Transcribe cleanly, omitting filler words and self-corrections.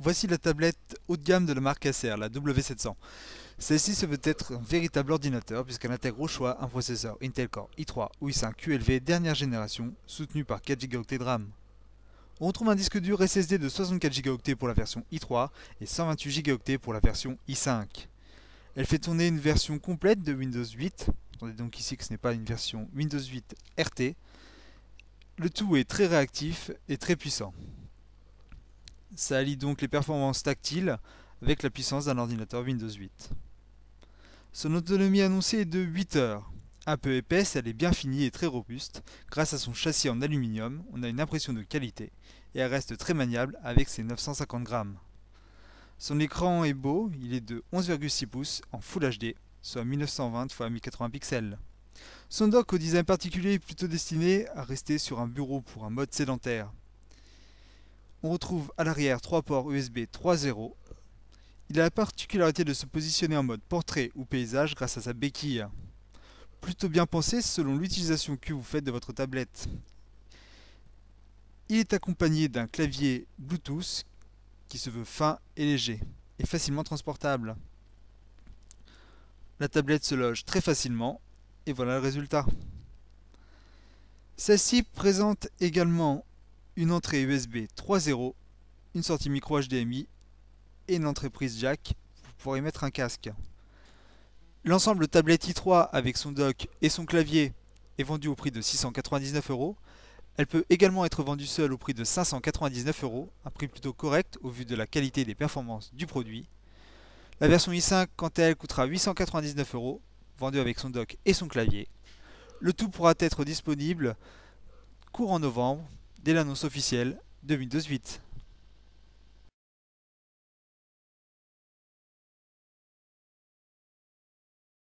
Voici la tablette haut de gamme de la marque Acer, la W700. Celle-ci se veut être un véritable ordinateur puisqu'elle intègre au choix un processeur Intel Core i3 ou i5 QLV dernière génération soutenu par 4 Go de RAM. On retrouve un disque dur SSD de 64 Go pour la version i3 et 128 Go pour la version i5. Elle fait tourner une version complète de Windows 8. Attendez donc ici que ce n'est pas une version Windows 8 RT. Le tout est très réactif et très puissant. Ça allie donc les performances tactiles avec la puissance d'un ordinateur Windows 8. Son autonomie annoncée est de 8 heures. Un peu épaisse, elle est bien finie et très robuste. Grâce à son châssis en aluminium, on a une impression de qualité et elle reste très maniable avec ses 950 grammes. Son écran est beau, il est de 11,6 pouces en Full HD, soit 1920 x 1080 pixels. Son dock au design particulier est plutôt destiné à rester sur un bureau pour un mode sédentaire. On retrouve à l'arrière 3 ports USB 3.0. Il a la particularité de se positionner en mode portrait ou paysage grâce à sa béquille. Plutôt bien pensé selon l'utilisation que vous faites de votre tablette. Il est accompagné d'un clavier Bluetooth qui se veut fin et léger et facilement transportable. La tablette se loge très facilement et voilà le résultat. Celle-ci présente également une entrée USB 3.0, une sortie micro HDMI et une entrée prise jack pour y mettre un casque. L'ensemble tablette i3 avec son dock et son clavier est vendu au prix de 699 €. Elle peut également être vendue seule au prix de 599 €, un prix plutôt correct au vu de la qualité et des performances du produit. La version i5 quant à elle coûtera 899 €, vendue avec son dock et son clavier. Le tout pourra être disponible courant novembre, dès l'annonce officielle de Windows 8.